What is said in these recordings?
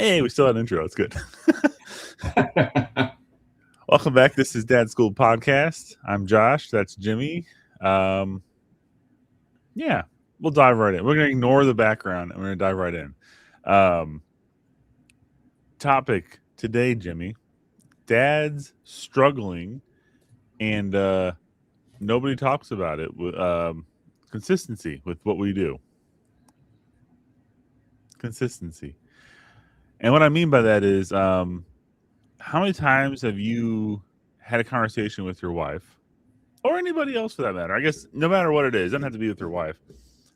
Hey, we still had an intro. It's good. Welcome back. This is DadSchooled podcast. I'm Josh. That's Jimmy. Yeah, we'll dive right in. We're going to ignore the background and we're going to dive right in. Topic today, Jimmy. Dads struggling and nobody talks about it. Consistency with what we do. Consistency. And what I mean by that is how many times have you had a conversation with your wife or anybody else for that matter? I guess no matter what it is, it doesn't have to be with your wife.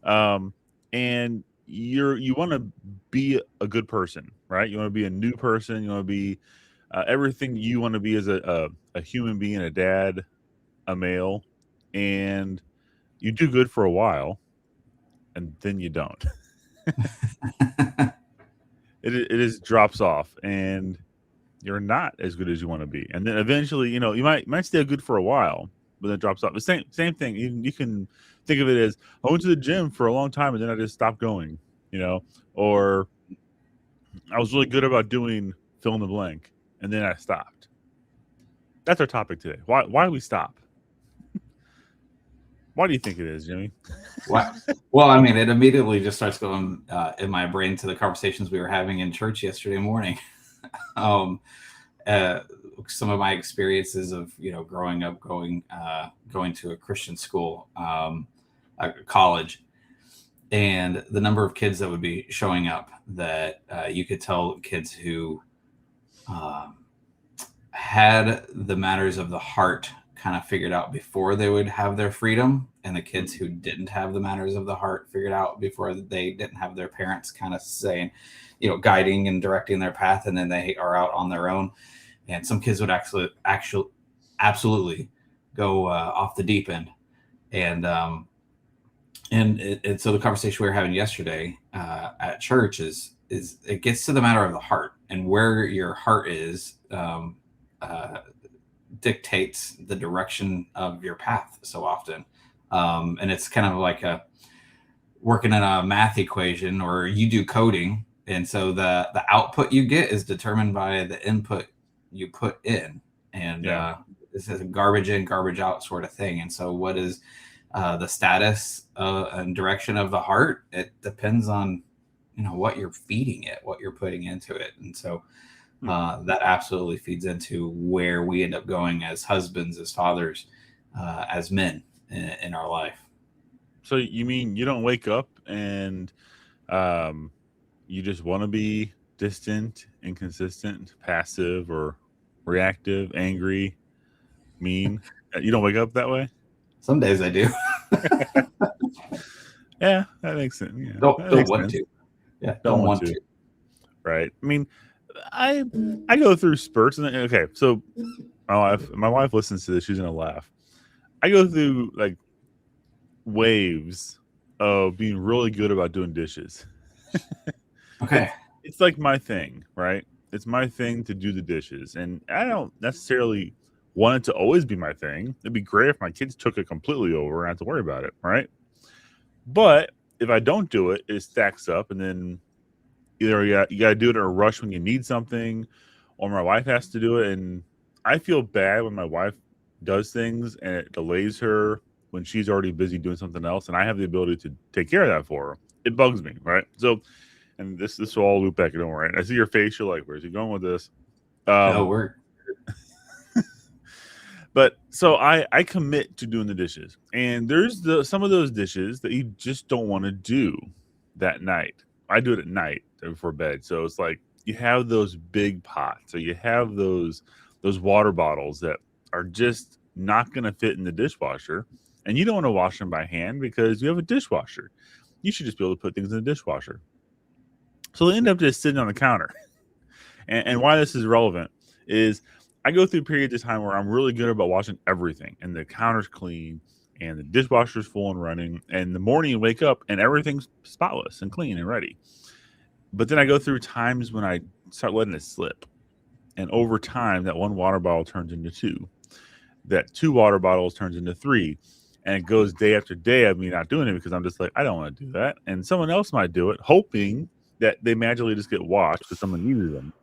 And you want to be a good person, right? You want to be a new person. You want to be everything you want to be as a human being, a dad, a male, and you do good for a while, and then you don't. It just drops off, and you're not as good as you want to be. And then eventually, you might stay good for a while, but then it drops off. The same thing. You can think of it as I went to the gym for a long time and then I just stopped going, or I was really good about doing fill in the blank and then I stopped. That's our topic today. Why do we stop? Why do you think it is, Jimmy? Well, I mean, it immediately just starts going in my brain to the conversations we were having in church yesterday morning. Some of my experiences of growing up going to a Christian school, a college, and the number of kids that would be showing up that you could tell kids who had the matters of the heart kind of figured out before they would have their freedom, and the kids who didn't have the matters of the heart figured out before they didn't have their parents kind of saying, guiding and directing their path, and then they are out on their own. And some kids would absolutely go off the deep end. And so the conversation we were having yesterday at church is it gets to the matter of the heart, and where your heart is dictates the direction of your path so often. And it's kind of like working in a math equation, or you do coding. And so the output you get is determined by the input you put in. And this is a garbage in, garbage out sort of thing. And so what is the status and direction of the heart? It depends on, what you're feeding it, what you're putting into it. And so that absolutely feeds into where we end up going as husbands, as fathers, as men in our life. So you mean you don't wake up and you just want to be distant, inconsistent, passive, or reactive, angry, mean? You don't wake up that way? Some days I do. Yeah, that makes sense. Yeah, don't want to. Yeah, don't want to. Right. I mean, I go through spurts, and okay, so my wife listens to this. She's gonna laugh. I go through like waves of being really good about doing dishes. Okay. It's like my thing, right? It's my thing to do the dishes, and I don't necessarily want it to always be my thing. It'd be great if my kids took it completely over and I have to worry about it, right? But if I don't do it, it stacks up, and then either you got to do it in a rush when you need something, or my wife has to do it. And I feel bad when my wife does things and it delays her when she's already busy doing something else, and I have the ability to take care of that for her. It bugs me, right? So, and this will all loop back. Don't worry. I see your face. You're like, where's he going with this? We're. But so I commit to doing the dishes, and there's some of those dishes that you just don't want to do that night. I do it at night before bed. So it's like you have those big pots, or you have those water bottles that are just not going to fit in the dishwasher, and you don't want to wash them by hand because you have a dishwasher. You should just be able to put things in the dishwasher. So they end up just sitting on the counter. And why this is relevant is I go through periods of time where I'm really good about washing everything, and the counter's clean, and the dishwasher's full and running, and the morning you wake up and everything's spotless and clean and ready. But then I go through times when I start letting it slip, and over time that one water bottle turns into two, that two water bottles turns into three, and it goes day after day of me not doing it because I'm just like, I don't want to do that, and someone else might do it, hoping that they magically just get washed because someone needed them.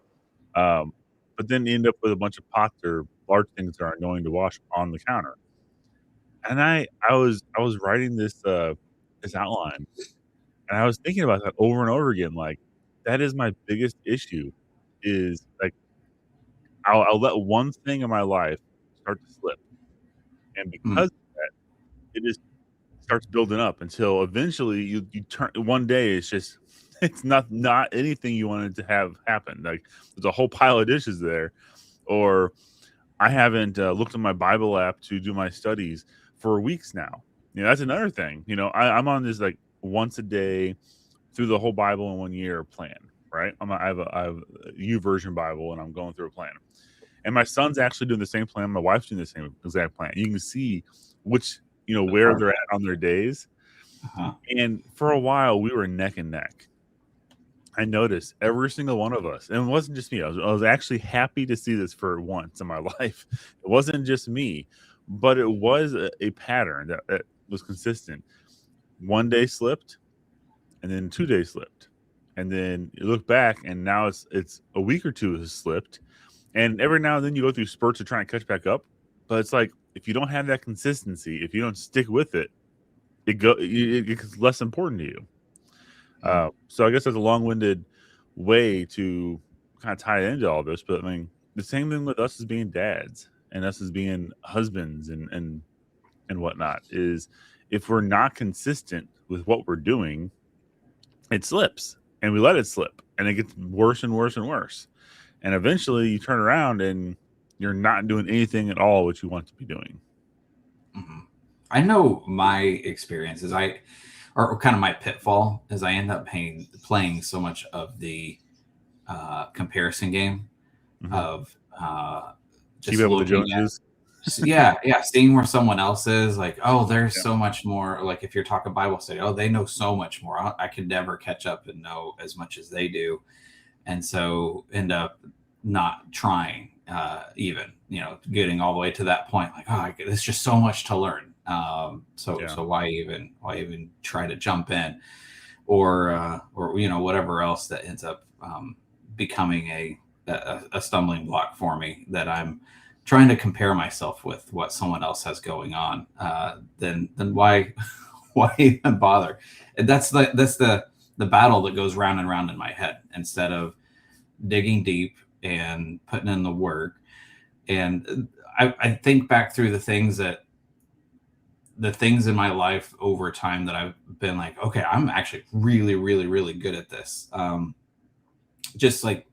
But then you end up with a bunch of pots or large things that are annoying to wash on the counter. And I was writing this outline, and I was thinking about that over and over again. Like, that is my biggest issue. Is like I'll let one thing in my life start to slip, and Mm, because it just starts building up until eventually you turn one day. It's just it's not anything you wanted to have happen. Like, there's a whole pile of dishes there, or I haven't looked at my Bible app to do my studies for weeks now. That's another thing. I'm on this like once a day through the whole Bible in 1 year plan. Right? I have a U version Bible, and I'm going through a plan. And my son's actually doing the same plan. My wife's doing the same exact plan. You can see which the where they're progress. at on their days. Uh-huh. And for a while, we were neck and neck. I noticed every single one of us, and it wasn't just me. I was actually happy to see this for once in my life. It wasn't just me, but it was a pattern that was consistent. One day slipped, and then 2 days slipped, and then you look back, and now it's a week or two has slipped, and every now and then you go through spurts to try and catch back up. But it's like, if you don't have that consistency, if you don't stick with it, it gets less important to you. Mm. So I guess that's a long-winded way to kind of tie into all this, but I mean, the same thing with us as being dads and us as being husbands and whatnot is, if we're not consistent with what we're doing, it slips, and we let it slip, and it gets worse and worse and worse, and eventually you turn around and you're not doing anything at all what you want to be doing. Mhm. I know my experience is or kind of my pitfall is I end up playing so much of the comparison game Hmm. of Keep just up with the looking at, Joneses. yeah, seeing where someone else is, like, oh, there's Yeah, so much more. Like if you're talking Bible study, oh, they know so much more. I could never catch up and know as much as they do, and so end up not trying, even getting all the way to that point, like, oh, there's just so much to learn. So yeah, why even try to jump in, or whatever else that ends up becoming a stumbling block for me, that I'm trying to compare myself with what someone else has going on. Then why why even bother? And that's the battle that goes round and round in my head, instead of digging deep and putting in the work. And I think back through the things in my life over time that I've been like, okay, I'm actually really, really, really good at this. Just like,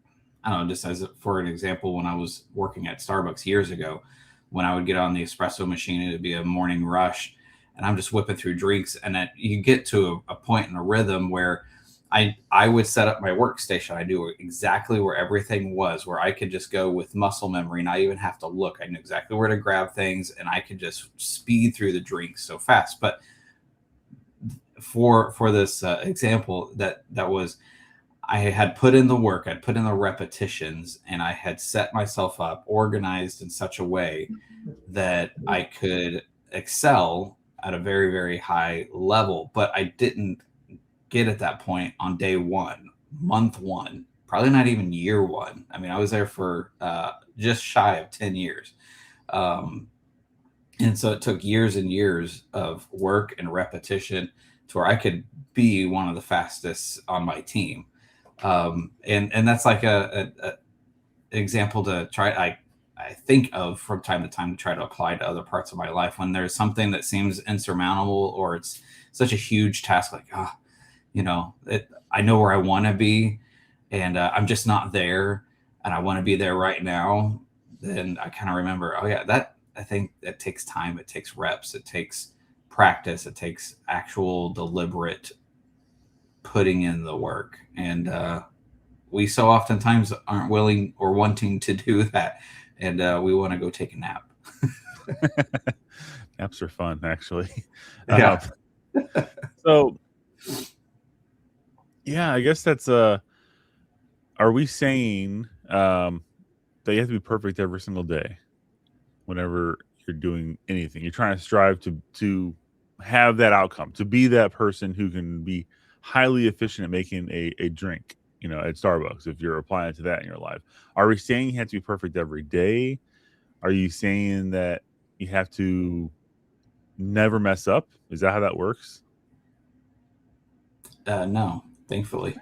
I don't know, just as for an example, when I was working at Starbucks years ago, when I would get on the espresso machine, it'd be a morning rush, and I'm just whipping through drinks, and that you get to a point in a rhythm where I would set up my workstation. I knew exactly where everything was, where I could just go with muscle memory, not even have to look. I knew exactly where to grab things, and I could just speed through the drinks so fast. But for this example, that was, I had put in the work, I'd put in the repetitions, and I had set myself up, organized in such a way that I could excel at a very, very high level. But I didn't get at that point on day one, month one, probably not even year one. I mean, I was there for just shy of 10 years. Um, and so it took years and years of work and repetition to where I could be one of the fastest on my team. And that's like a example to try. I think of from time to time to try to apply to other parts of my life when there's something that seems insurmountable, or it's such a huge task. Like, I know where I want to be, and I'm just not there, and I want to be there right now. Then I kind of remember, oh yeah, that I think that takes time. It takes reps. It takes practice. It takes actual deliberate putting in the work. And we so oftentimes aren't willing or wanting to do that, and we want to go take a nap. naps are fun, actually. Um, Yeah. so yeah, I guess that's are we saying that you have to be perfect every single day whenever you're doing anything? You're trying to strive to have that outcome, to be that person who can be highly efficient at making a drink, at Starbucks, if you're applying it to that in your life. Are we saying you have to be perfect every day? Are you saying that you have to never mess up? Is that how that works? No, thankfully.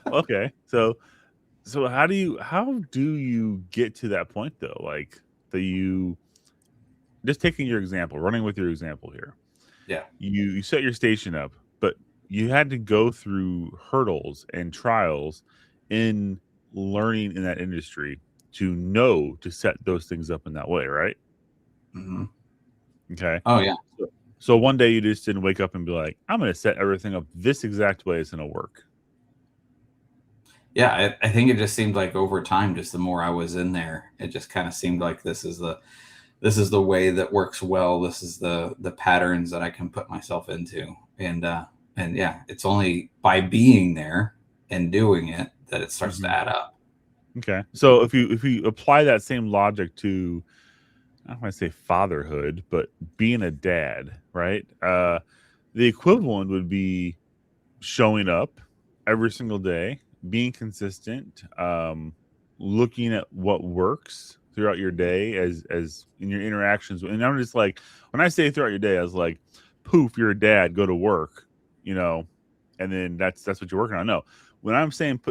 Okay. So how do you get to that point though? Like that you just taking your example, running with your example here. Yeah. You set your station up, but you had to go through hurdles and trials in learning in that industry to know to set those things up in that way, right? Hmm. Okay. Oh yeah. So one day you just didn't wake up and be like, I'm going to set everything up this exact way it's going to work. Yeah, I think it just seemed like over time, just the more I was in there, it just kind of seemed like this is the way that works well. This is the patterns that I can put myself into, and yeah, it's only by being there and doing it that it starts to Hmm. add up. Okay. So if you apply that same logic to, I don't want to say fatherhood, but being a dad, right? The equivalent would be showing up every single day, being consistent, looking at what works throughout your day as in your interactions. And I'm just like, when I say throughout your day, I was like, poof, you're a dad, go to work, you know, and then that's what you're working on. No, when I'm saying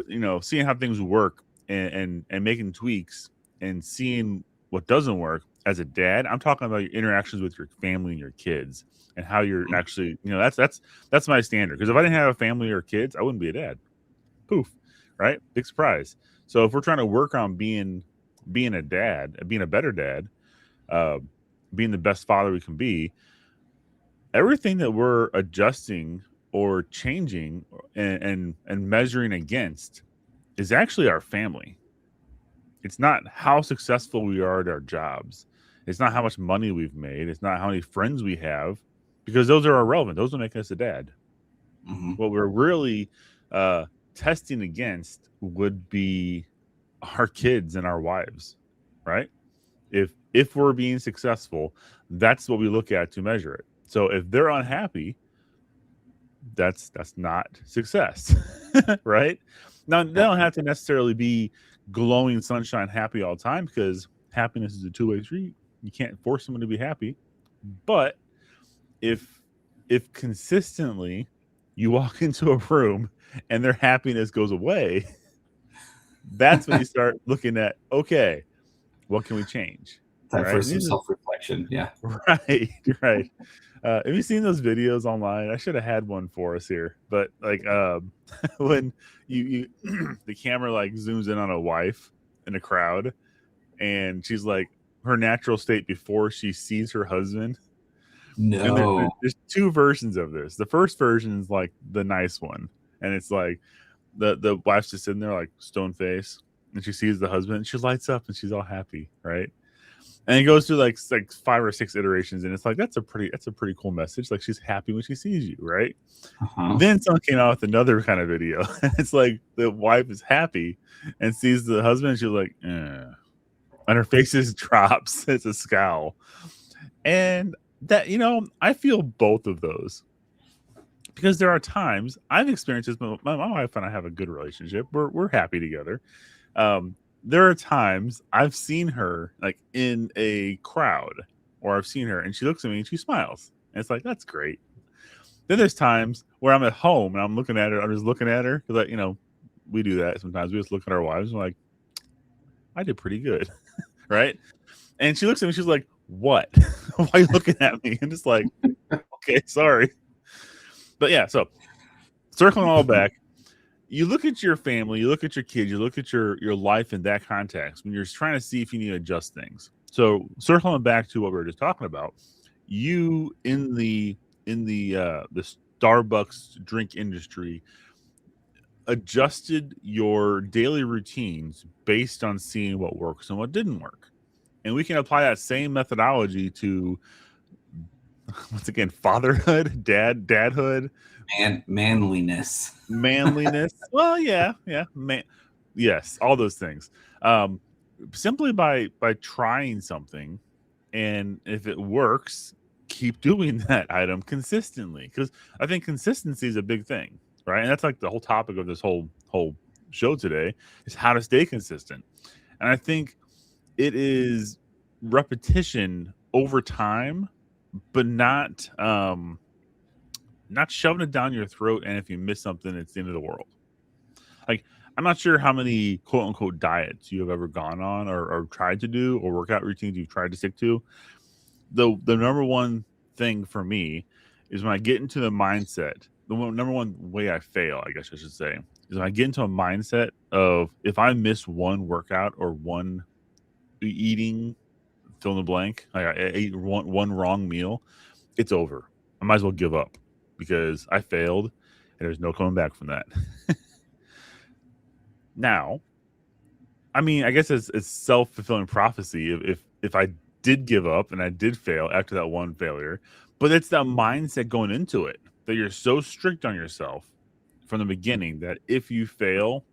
seeing how things work and making tweaks and seeing what doesn't work as a dad, I'm talking about your interactions with your family and your kids and how you're Mhm. actually, that's my standard. Because if I didn't have a family or kids, I wouldn't be a dad. Poof, right? Big surprise. So if we're trying to work on being a dad, being a better dad, uh, being the best father we can be, everything that we're adjusting or changing and measuring against is actually our family. It's not how successful we are at our jobs. It's not how much money we've made. It's not how many friends we have, because those are irrelevant. Those will make us a dad. Mhm. What we're really uh, testing against would be our kids and our wives, right? If we're being successful, that's what we look at to measure it. So if they're unhappy, that's not success, right? Now they Yeah. don't have to necessarily be glowing sunshine happy all the time, because happiness is a two-way street. You can't force someone to be happy. But if if consistently you walk into a room and their happiness goes away, that's when you start looking at, okay, what can we change, Time right? for And some these are self-reflection. Yeah. right, right. Have you seen those videos online? I should have had one for us here, but like when the camera like zooms in on a wife in a crowd, and she's like her natural state before she sees her husband. And No. there's two versions of this. The first version is like the nice one, and it's like the wife's just sitting there like stone face, and she sees the husband, and she lights up, and she's all happy, right? And it goes through like 5 or 6 iterations, and it's like that's a pretty cool message. Like she's happy when she sees you, right? Uh-huh. Then someone came out with another kind of video. It's like the wife is happy and sees the husband, and she's like, and her face just drops. It's a scowl. And that, I feel both of those, because there are times I've experienced this. My wife and I have a good relationship. We're happy together. There are times I've seen her like in a crowd, or I've seen her and she looks at me and she smiles. And it's like, that's great. Then there's times where I'm at home and I'm looking at her. I'm just looking at her because, we do that sometimes. We just look at our wives and we're like, I did pretty good, right? And she looks at me. She's like, "What? Why are you looking at me?" And just like, okay, sorry. But yeah, so circling all back, you look at your family, you look at your kids, you look at your life in that context when you're trying to see if you need to adjust things. So circling back to what we were just talking about, you in the Starbucks drink industry adjusted your daily routines based on seeing what works and what didn't work. And we can apply that same methodology to, once again, fatherhood, dadhood, And manliness. manliness. Well, yeah, yes, all those things. Um, Simply by trying something, and if it works, keep doing that item consistently, because I think consistency is a big thing, right? And that's like the whole topic of this whole show today is how to stay consistent. And I think it is repetition over time, but not shoving it down your throat. And if you miss something, it's the end of the world. Like, I'm not sure how many quote unquote diets you have ever gone on or tried to do, or workout routines you've tried to stick to. The number one thing for me is when I get into the mindset, number one way I fail, I guess I should say, is when I get into a mindset of, if I miss one workout or one eating, fill in the blank, like I ate one wrong meal, it's over. I might as well give up because I failed and there's no coming back from that. Now, I mean, I guess it's self-fulfilling prophecy if I did give up and I did fail after that one failure, but it's that mindset going into it that you're so strict on yourself from the beginning that if you fail,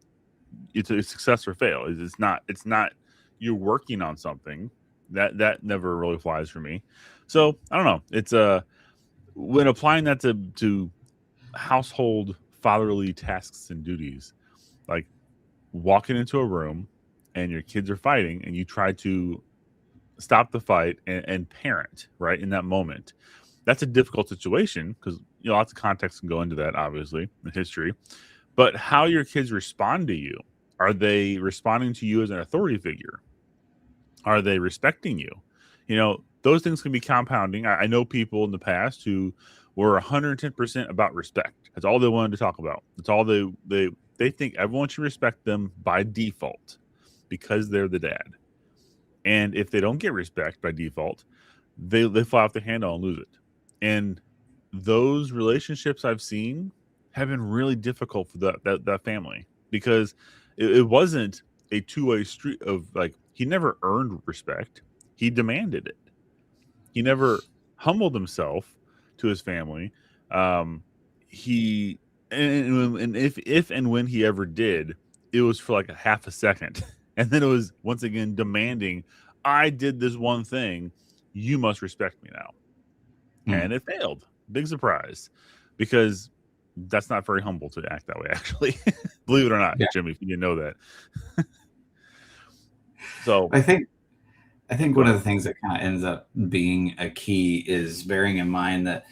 it's a success or fail. It's not you're working on something. That never really flies for me. So I don't know. It's when applying that to household fatherly tasks and duties, like walking into a room and your kids are fighting and you try to stop the fight and parent right in that moment. That's a difficult situation because lots of context can go into that, obviously, in history. But how your kids respond to you, are they responding to you as an authority figure? Are they respecting you? Those things can be compounding. I know people in the past who were 110% about respect. That's all they wanted to talk about. That's all they think everyone should respect them by default because they're the dad. And if they don't get respect by default, they fly off the handle and lose it. And those relationships I've seen have been really difficult for that family because it wasn't a two-way street of, like, he never earned respect. He demanded it. He never humbled himself to his family. He and if and when he ever did, it was for like a half a second, and then it was once again demanding, I did this one thing, you must respect me now. And it failed. Big surprise, because that's not very humble to act that way, actually. Believe it or not, yeah. Jimmy, if you didn't know that. So I think one of the things that kind of ends up being a key is bearing in mind that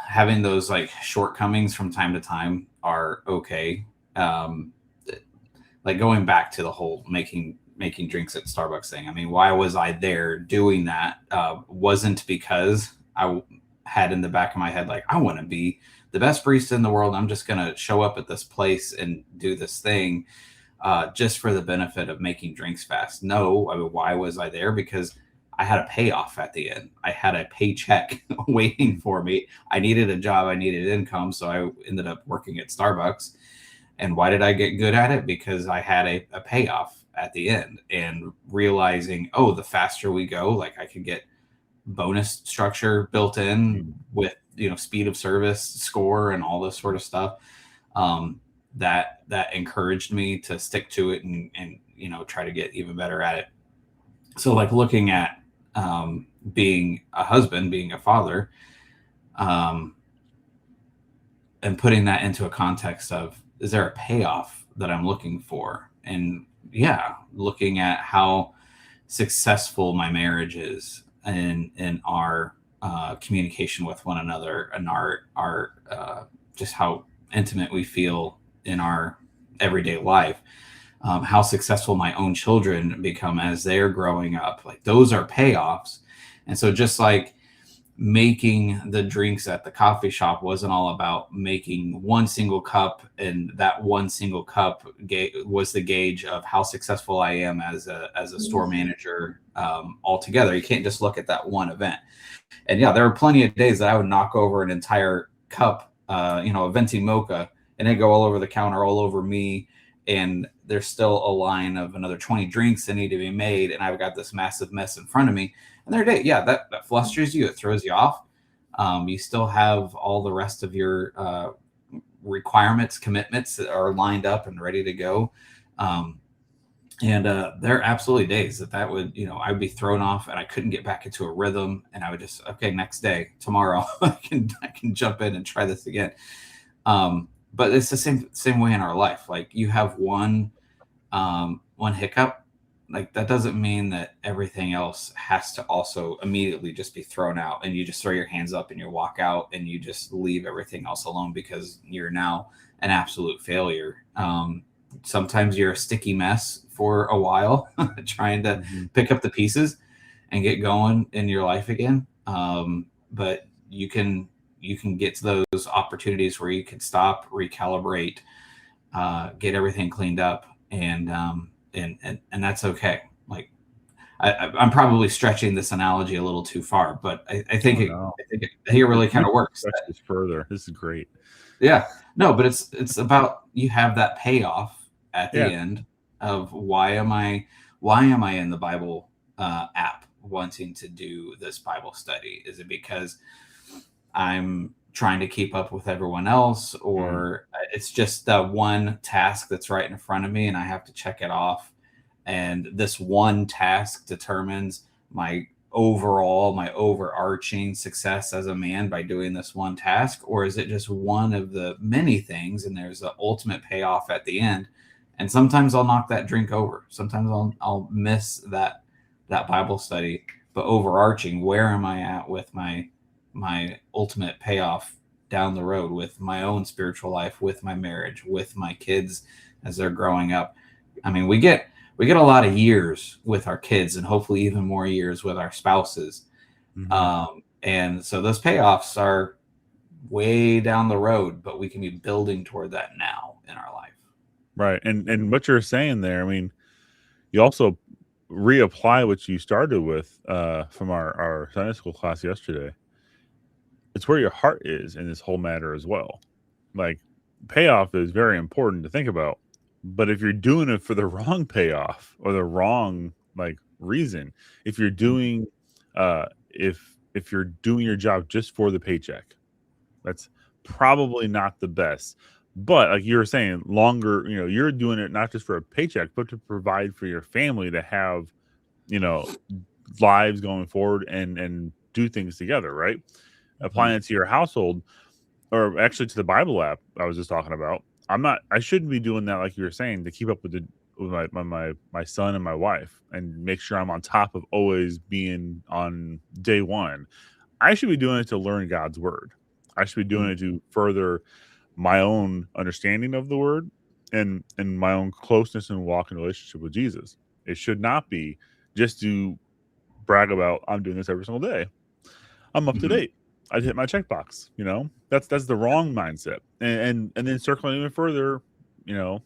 having those like shortcomings from time to time are okay. Like going back to the whole making drinks at Starbucks thing. I mean, why was I there doing that? Wasn't because I had in the back of my head, like, I want to be the best barista in the world. I'm just going to show up at this place and do this thing just for the benefit of making drinks fast. No, I mean, why was I there? Because I had a payoff at the end. I had a paycheck waiting for me. I needed a job. I needed income. So I ended up working at Starbucks. And why did I get good at it? Because I had a payoff at the end, and realizing, oh, the faster we go, like I could get bonus structure built in with, speed of service score and all this sort of stuff. That encouraged me to stick to it and try to get even better at it. So like looking at being a husband, being a father, and putting that into a context of, is there a payoff that I'm looking for? And yeah, looking at how successful my marriage is in our communication with one another, and our just how intimate we feel in our everyday life, how successful my own children become as they're growing up. Like, those are payoffs. And so just like making the drinks at the coffee shop wasn't all about making one single cup, and that one single cup was the gauge of how successful I am as a store manager altogether. You can't just look at that one event. And yeah, there are plenty of days that I would knock over an entire cup, a venti mocha, and they go all over the counter, all over me. And there's still a line of another 20 drinks that need to be made, and I've got this massive mess in front of me. And that flusters you. It throws you off. You still have all the rest of your requirements, commitments that are lined up and ready to go. And there are absolutely days that would, I would be thrown off and I couldn't get back into a rhythm, and I would just, okay, next day, tomorrow, I can jump in and try this again. But it's the same way in our life. Like, you have one hiccup, like that doesn't mean that everything else has to also immediately just be thrown out, and you just throw your hands up and you walk out and you just leave everything else alone because you're now an absolute failure. Sometimes you're a sticky mess for a while, trying to Mhm. pick up the pieces and get going in your life again. But you can get to those opportunities where you can stop, recalibrate, get everything cleaned up, and that's okay. Like, I'm probably stretching this analogy a little too far, but I think Oh it, no, I think it here really kind we of can works. stretch this further. This is great. Yeah, no, but it's about, you have that payoff at Yeah. the end of, why am I in the Bible app wanting to do this Bible study? Is it because I'm trying to keep up with everyone else, Mm. or it's just the one task that's right in front of me and I have to check it off? And this one task determines my overarching success as a man by doing this one task, or is it just one of the many things and there's the ultimate payoff at the end? And sometimes I'll knock that drink over, sometimes I'll miss that Bible study, but overarching, where am I at with my ultimate payoff down the road, with my own spiritual life, with my marriage, with my kids as they're growing up? I mean, we get a lot of years with our kids, and hopefully even more years with our spouses. Hmm. And so those payoffs are way down the road, but we can be building toward that now in our life. Right. And what you're saying there, I mean, you also reapply what you started with from our Sunday school class yesterday. It's where your heart is in this whole matter as well. Like, payoff is very important to think about, but if you're doing it for the wrong payoff or the wrong like reason, if you're doing if you're doing your job just for the paycheck, that's probably not the best. But like you were saying, longer, you're doing it not just for a paycheck, but to provide for your family, to have, you know, lives going forward and do things together, right? Mhm. Applying it to your household, or actually to the Bible app I was just talking about. I shouldn't be doing that like you were saying, to keep up with my son and my wife and make sure I'm on top of always being on day one. I should be doing it to learn God's word. I should be doing Mhm. it to further my own understanding of the word and my own closeness and walk in relationship with Jesus. It should not be just to brag about I'm doing this every single day. I'm up to Mhm. date. I'd hit my checkbox. That's the wrong mindset. And then circling even further, you know,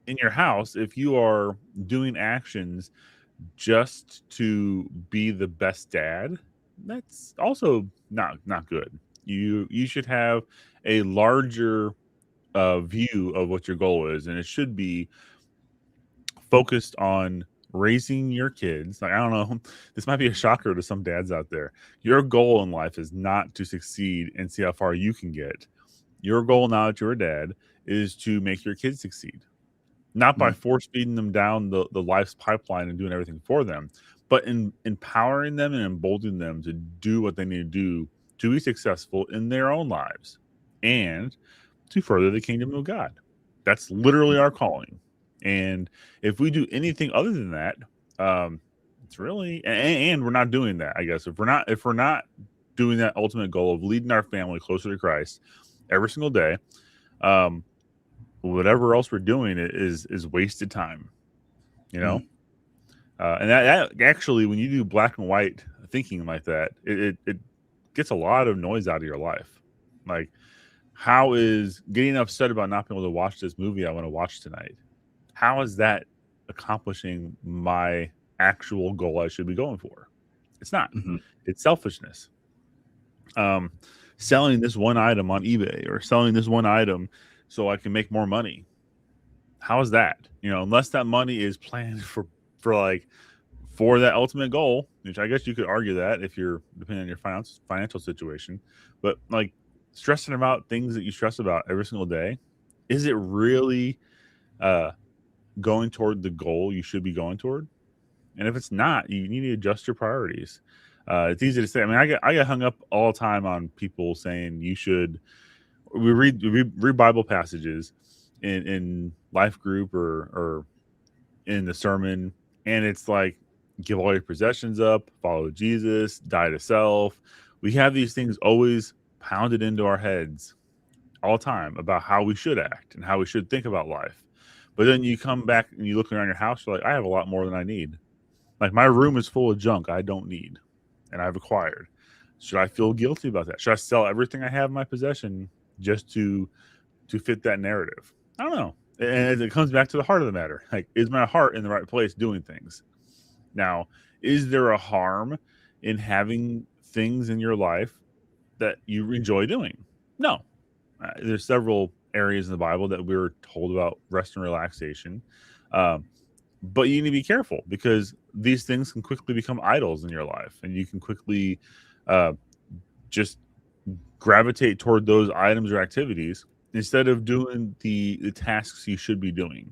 in your house, if you are doing actions just to be the best dad, that's also not good. You should have a larger view of what your goal is, and it should be focused on raising your kids. Like, I don't know, this might be a shocker to some dads out there. Your goal in life is not to succeed and see how far you can get. Your goal now that you're a dad is to make your kids succeed, not by Mhm. force feeding them down the life's pipeline and doing everything for them, but in empowering them and emboldening them to do what they need to do to be successful in their own lives and to further the kingdom of God. That's literally our calling. And if we do anything other than that, it's really and we're not doing that. I guess if we're not doing that ultimate goal of leading our family closer to Christ every single day, um, whatever else we're doing is wasted time. You know, Mhm. and that actually, when you do black and white thinking like that, it gets a lot of noise out of your life. Like, how is getting upset about not being able to watch this movie I want to watch tonight? How is that accomplishing my actual goal I should be going for? It's not. Mhm. It's selfishness. Um, Selling this one item on eBay or selling this one item so I can make more money. How is that? Unless that money is planned for that ultimate goal, which I guess you could argue that if you're depending on your financial situation, but like stressing about things that you stress about every single day, is it really uh going toward the goal you should be going toward? And if it's not, you need to adjust your priorities. It's easy to say. I mean, I get hung up all the time on people saying you should. We read Bible passages in life group or in the sermon, and it's like give all your possessions up, follow Jesus, die to self. We have these things always pounded into our heads all the time about how we should act and how we should think about life. But then you come back and you look around your house, you're like, I have a lot more than I need. Like my room is full of junk I don't need and I've acquired. Should I feel guilty about that? Should I sell everything I have in my possession just to fit that narrative? I don't know. And it comes back to the heart of the matter. Like, is my heart in the right place doing things? Now, is there a harm in having things in your life that you enjoy doing? No. There's several areas in the Bible that we were told about rest and relaxation. But you need to be careful because these things can quickly become idols in your life, and you can quickly just gravitate toward those items or activities instead of doing the tasks you should be doing.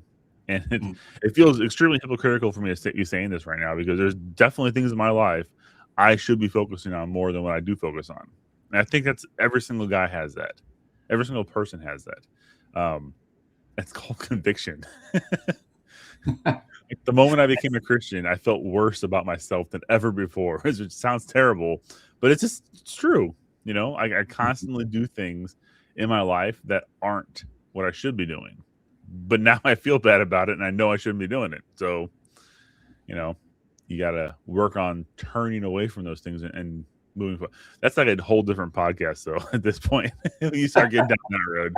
And it feels extremely hypocritical for me to be saying this right now because there's definitely things in my life I should be focusing on more than what I do focus on. And I think that's every single guy has that. Every single person has that. It's called conviction. Like the moment I became a Christian, I felt worse about myself than ever before, which sounds terrible, but it's true. You know, I constantly do things in my life that aren't what I should be doing. But now I feel bad about it and I know I shouldn't be doing it. So, you know, you got to work on turning away from those things and moving forward. That's like a whole different podcast, though, at this point. You start getting down that road.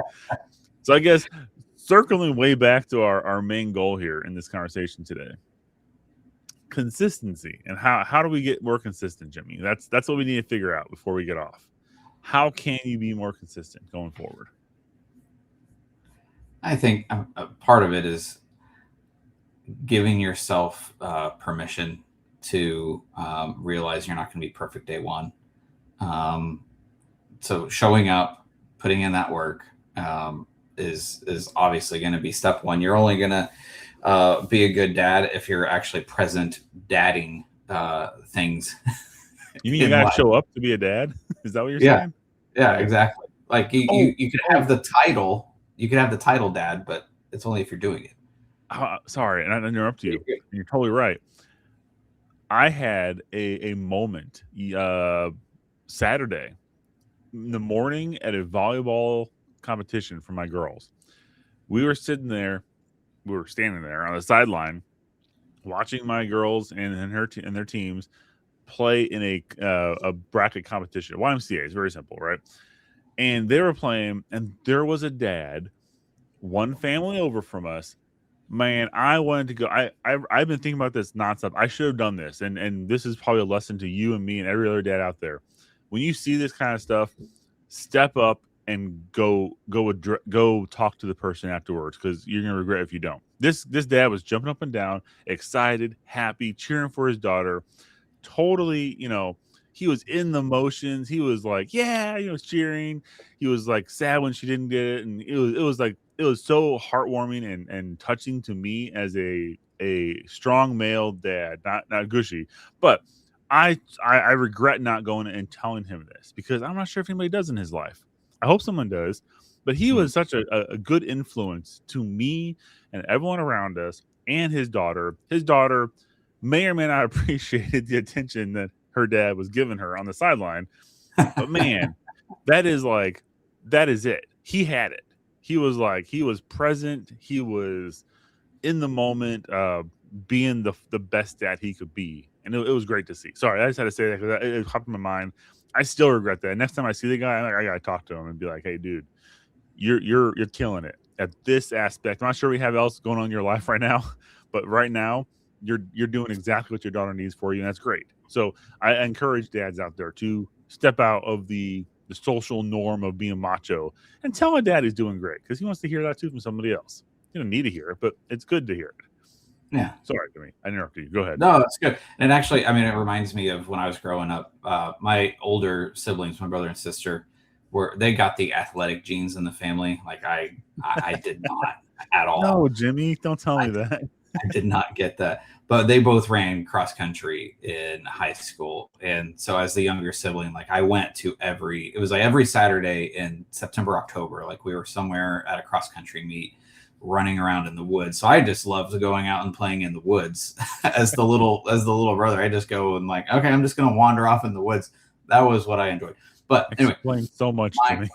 So I guess circling way back to our main goal here in this conversation today, consistency. And how do we get more consistent, Jimmy? That's what we need to figure out before we get off. How can you be more consistent going forward? I think a part of it is giving yourself permission to realize you're not going to be perfect day one. So showing up, putting in that work is obviously going to be step one. You're only going to be a good dad if you're actually present dadding things. You mean you got to show up to be a dad? Is that what you're saying? Yeah, exactly. Like you could have the title. You could have the title dad, but it's only if you're doing it. Sorry, and I interrupt you. You're totally right. I had a moment Saturday in the morning at a volleyball competition for my girls. We were standing there on the sideline watching my girls and their teams play in a bracket competition. YMCA is very simple, right? And they were playing, and there was a dad, one family over from us. Man, I wanted to go. I've been thinking about this nonstop. I should have done this, and this is probably a lesson to you and me and every other dad out there. When you see this kind of stuff, step up and go talk to the person afterwards because you're gonna regret if you don't. This dad was jumping up and down, excited, happy, cheering for his daughter. Totally, he was in the motions. He was like, yeah, cheering. He was like sad when she didn't get it, and it was so heartwarming and touching to me as a strong male dad, not gushy, but I regret not going and telling him this because I'm not sure if anybody does in his life. I hope someone does, but he was such a good influence to me and everyone around us and his daughter. His daughter may or may not appreciated the attention that her dad was giving her on the sideline, but man, that is it. He had it. He was present. He was in the moment, being the best dad he could be. And it was great to see. Sorry, I just had to say that because it popped in my mind. I still regret that. Next time I see the guy, I got to talk to him and be like, hey, dude, you're killing it at this aspect. I'm not sure we have else going on in your life right now, but right now you're doing exactly what your daughter needs for you. And that's great. So I encourage dads out there to step out of the social norm of being macho and tell a dad he's doing great because he wants to hear that too from somebody else. You don't need to hear it, but it's good to hear it. Yeah. Sorry, Jimmy. I interrupted you. Go ahead. No, that's good. And actually, I mean, it reminds me of when I was growing up. My older siblings, my brother and sister, they got the athletic genes in the family. Like I did not. at all. No, Jimmy, don't tell me that. I did not get that. But they both ran cross country in high school. And so as the younger sibling, like I went to it was like every Saturday in September, October, like we were somewhere at a cross country meet running around in the woods. So I just loved going out and playing in the woods as the little brother. I just go and like, okay, I'm just going to wander off in the woods. That was what I enjoyed. But anyway, explains so much to me.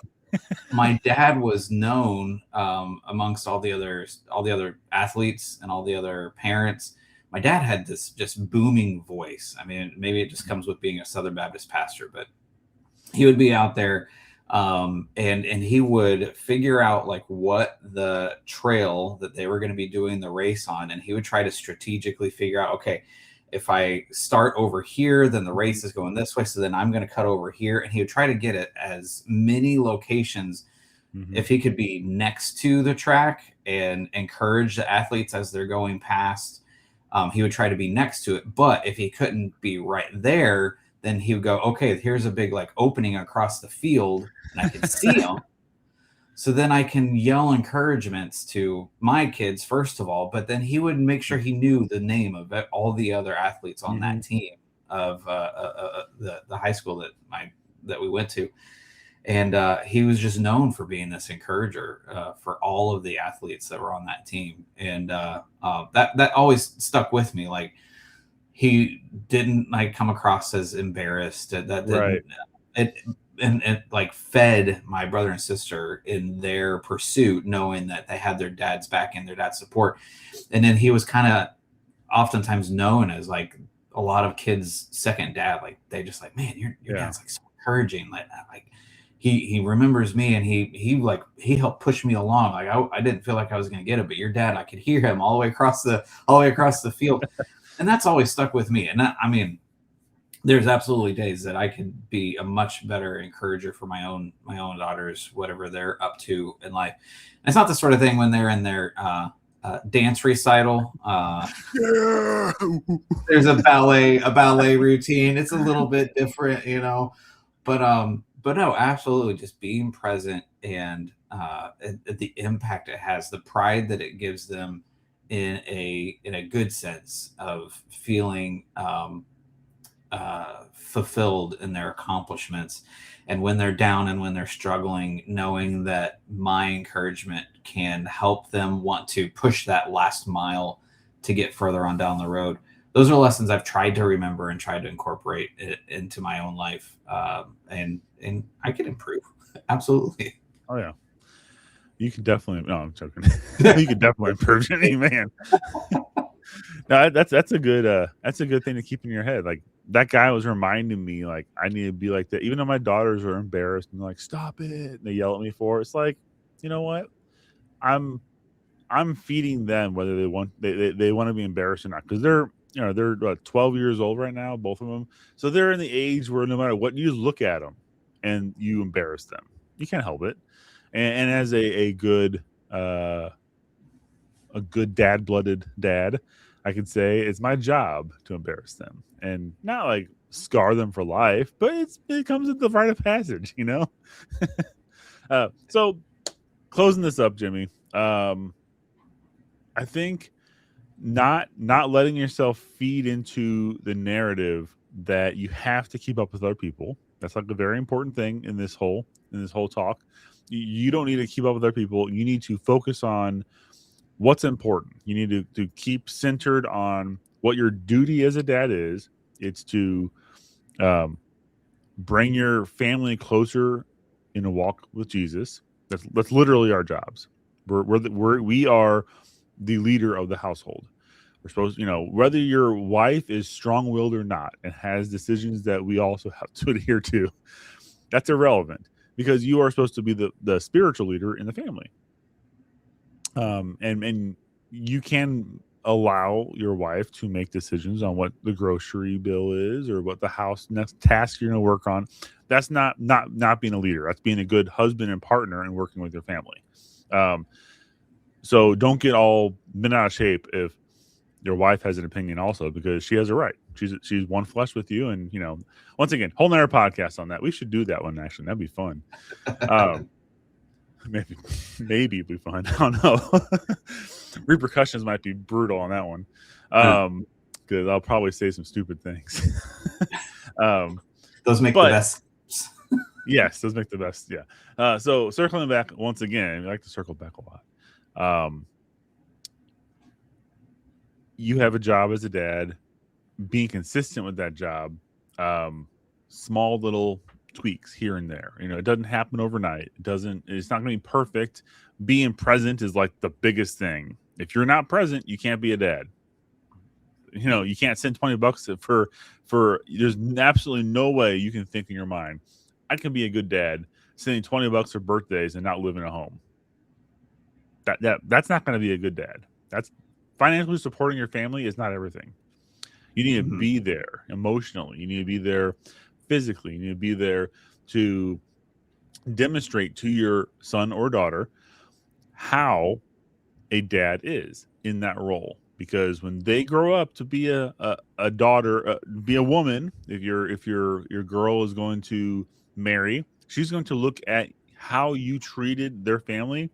My dad was known amongst all the other athletes and all the other parents. My dad had this just booming voice. I mean, maybe it just comes with being a Southern Baptist pastor, but he would be out there and he would figure out like what the trail that they were going to be doing the race on. And he would try to strategically figure out, okay, if I start over here, then the race is going this way. So then I'm going to cut over here. And he would try to get it as many locations if he could be next to the track and encourage the athletes as they're going past. He would try to be next to it. But if he couldn't be right there, then he would go, okay, here's a big like opening across the field and I can see him. So then I can yell encouragements to my kids, first of all, but then he would make sure he knew the name of all the other athletes on that team of the high school that we went to. And he was just known for being this encourager for all of the athletes that were on that team. And that always stuck with me. Like he didn't like come across as embarrassed. That didn't, right. It like fed my brother and sister in their pursuit, knowing that they had their dad's back and their dad's support. And then he was kind of oftentimes known as like a lot of kids' second dad. Like they just like, man, your dad's like so encouraging. Like he remembers me and he helped push me along. Like I didn't feel like I was going to get it, but your dad, I could hear him all the way across the field. And that's always stuck with me. And I mean, there's absolutely days that I could be a much better encourager for my own daughters, whatever they're up to in life. And it's not the sort of thing when they're in their dance recital. There's a ballet routine. It's a little bit different, you know, but no, absolutely, just being present and the impact it has, the pride that it gives them in a good sense of feeling fulfilled in their accomplishments, and when they're down and when they're struggling, knowing that my encouragement can help them want to push that last mile to get further on down the road. Those are lessons I've tried to remember and tried to incorporate it into my own life, and I can improve. Absolutely. Oh yeah, you can definitely. No, I'm joking. You can definitely improve, Jimmy, man. No, that's a good thing to keep in your head. Like that guy was reminding me, like I need to be like that. Even though my daughters are embarrassed and like, stop it, and they yell at me for it. It's like, you know what? I'm feeding them whether they want to be embarrassed or not, because they're 12 years old right now, both of them. So they're in the age where no matter what, you just look at them and you embarrass them. You can't help it. And as a good dad-blooded dad, I could say it's my job to embarrass them and not like scar them for life, but it comes with the rite of passage, you know? So closing this up, Jimmy, I think not letting yourself feed into the narrative that you have to keep up with other people. That's like a very important thing in this whole talk. You don't need to keep up with other people. You need to focus on what's important. You need to keep centered on what your duty as a dad is. It's to bring your family closer in a walk with Jesus. That's literally our jobs. We are the leader of the household. We're supposed, whether your wife is strong-willed or not and has decisions that we also have to adhere to, that's irrelevant, because you are supposed to be the spiritual leader in the family. And you can allow your wife to make decisions on what the grocery bill is or what the house next task you're going to work on. That's not being a leader. That's being a good husband and partner and working with your family. So don't get all bent out of shape if your wife has an opinion also, because she has a right. She's one flesh with you. And, once again, whole nother podcast on that. We should do that one, actually. That'd be fun. Maybe it'll be fun. I don't know. Repercussions might be brutal on that one. Uh, Because I'll probably say some stupid things. um, those make the but best. yes, those make the best. Yeah. So circling back once again, I like to circle back a lot. You have a job as a dad, being consistent with that job, small little tweaks here and there. You know, it doesn't happen overnight. It's not going to be perfect. Being present is like the biggest thing. If you're not present, you can't be a dad. You know, you can't send $20 for there's absolutely no way you can think in your mind, I can be a good dad sending $20 for birthdays and not living at home. That's not going to be a good dad. That's financially supporting your family is not everything. You need to be there emotionally. You need to be there physically. You need to be there to demonstrate to your son or daughter how a dad is in that role. Because when they grow up to be a daughter, be a woman, if your girl is going to marry, she's going to look at how you treated their family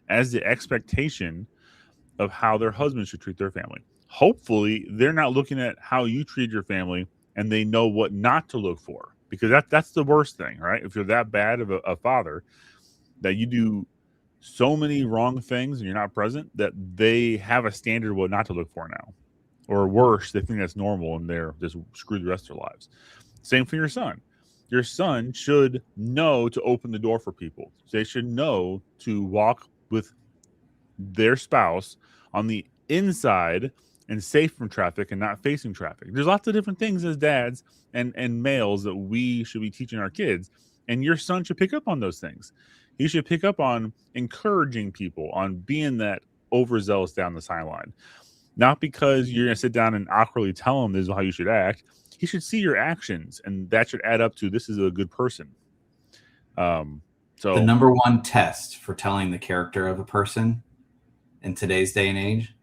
as the expectation of how their husband should treat their family. Hopefully, they're not looking at how you treat your family and they know what not to look for, because that's the worst thing, right? If you're that bad of a father that you do so many wrong things and you're not present, that they have a standard of what not to look for now, or worse, they think that's normal and they're just screwed the rest of their lives. Same for your son. Your son should know to open the door for people. They should know to walk with their spouse on the inside and safe from traffic and not facing traffic. There's lots of different things as dads and males that we should be teaching our kids. And your son should pick up on those things. He should pick up on encouraging people, on being that overzealous down the sideline. Not because you're going to sit down and awkwardly tell him this is how you should act. He should see your actions, and that should add up to this is a good person. The number one test for telling the character of a person in today's day and age,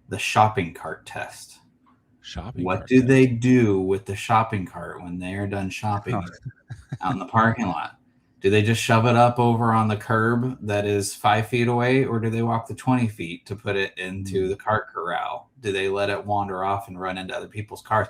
the shopping cart test. What do they do with the shopping cart when they're done shopping out in the parking lot? Do they just shove it up over on the curb that is 5 feet away, or do they walk the 20 feet to put it into the cart corral? Do they let it wander off and run into other people's cars?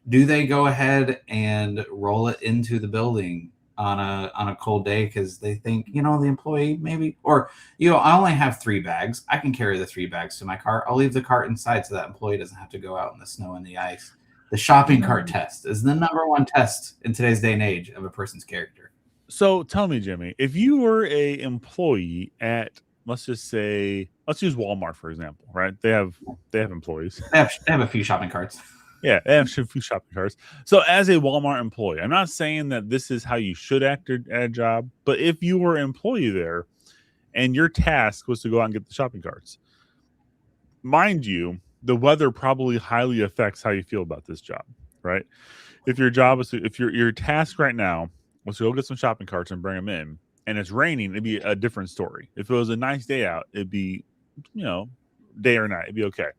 Do they go ahead and roll it into the building on a cold day because they think, the employee maybe, or, I only have 3 bags. I can carry the 3 bags to my car. I'll leave the cart inside so that employee doesn't have to go out in the snow and the ice. The shopping cart test is the number one test in today's day and age of a person's character. So tell me, Jimmy, if you were a employee at, let's use Walmart, for example, right? They have employees. They have a few shopping carts. Yeah, they have a few shopping carts. So as a Walmart employee, I'm not saying that this is how you should act at a job, but if you were an employee there and your task was to go out and get the shopping carts, mind you, the weather probably highly affects how you feel about this job, right? If your job is if your task right now was to go get some shopping carts and bring them in, and it's raining, it'd be a different story. If it was a nice day out, it'd be, day or night, it'd be okay.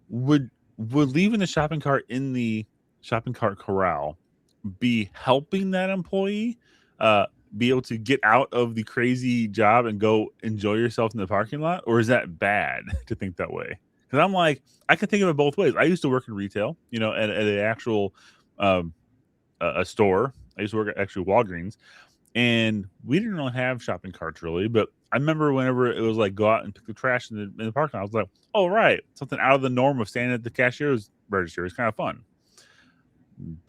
Would leaving the shopping cart in the shopping cart corral be helping that employee be able to get out of the crazy job and go enjoy yourself in the parking lot? Or is that bad to think that way? Because I'm like, I can think of it both ways. I used to work in retail, at an actual a store. I used to work at actually Walgreens, and we didn't really have shopping carts really. But I remember whenever it was like go out and pick the trash in the parking lot, I was like, oh, right. Something out of the norm of standing at the cashier's register is kind of fun.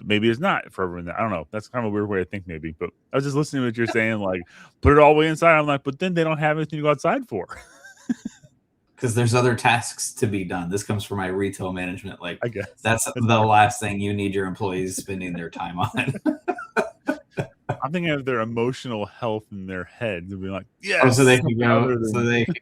Maybe it's not for everyone. I don't know. That's kind of a weird way to think maybe. But I was just listening to what you're saying, like put it all the way inside. I'm like, but then they don't have anything to go outside for. Because there's other tasks to be done. This comes from my retail management. Like, I guess that's the last thing you need your employees spending their time on. I'm thinking of their emotional health in their heads and be like, yes. Oh, so they can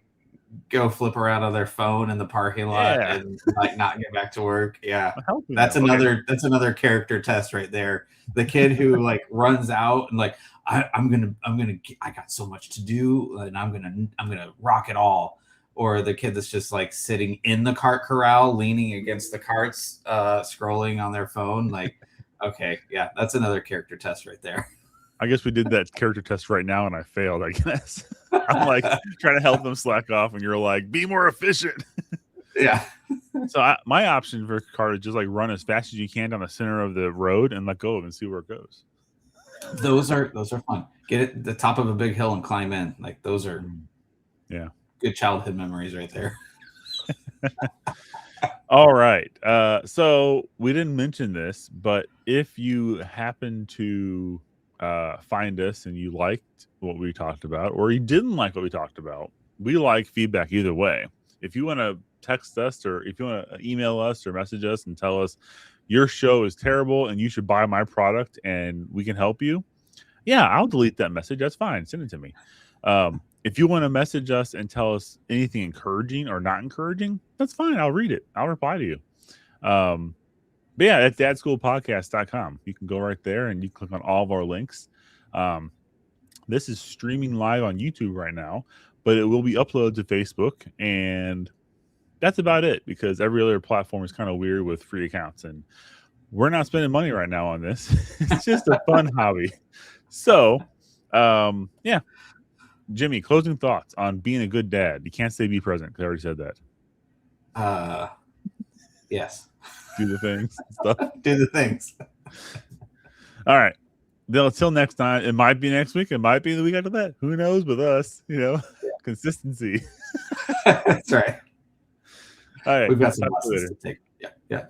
go flip around on their phone in the parking lot and like not get back to work. Yeah, that's another character test right there. The kid who like runs out and like I got so much to do and I'm gonna rock it all. Or the kid that's just like sitting in the cart corral, leaning against the carts, scrolling on their phone. Like, okay, yeah, that's another character test right there. I guess we did that character test right now, and I failed. I guess I'm like trying to help them slack off, and you're like, be more efficient. Yeah. So my option for car is just like run as fast as you can down the center of the road and let go of it and see where it goes. Those are fun. Get it the top of a big hill and climb in. Like those are good childhood memories right there. All right. So we didn't mention this, but if you happen to find us and you liked what we talked about, or you didn't like what we talked about, we like feedback either way. If you want to text us, or if you want to email us or message us and tell us your show is terrible and you should buy my product and we can help you, yeah, I'll delete that message. That's fine. Send it to me. If you want to message us and tell us anything encouraging or not encouraging, that's fine. I'll read it. I'll reply to you. But yeah, at DadSchoolPodcast.com. You can go right there and you click on all of our links. This is streaming live on YouTube right now, but it will be uploaded to Facebook, and that's about it, because every other platform is kind of weird with free accounts, and we're not spending money right now on this. It's just a fun hobby. So, yeah. Jimmy, closing thoughts on being a good dad. You can't say be present because I already said that. Yes. Do the things. Stuff. Do the things. All right. Until next time. It might be next week. It might be the week after that. Who knows with us? Consistency. That's right. All right. We've got some lessons to take. Yeah.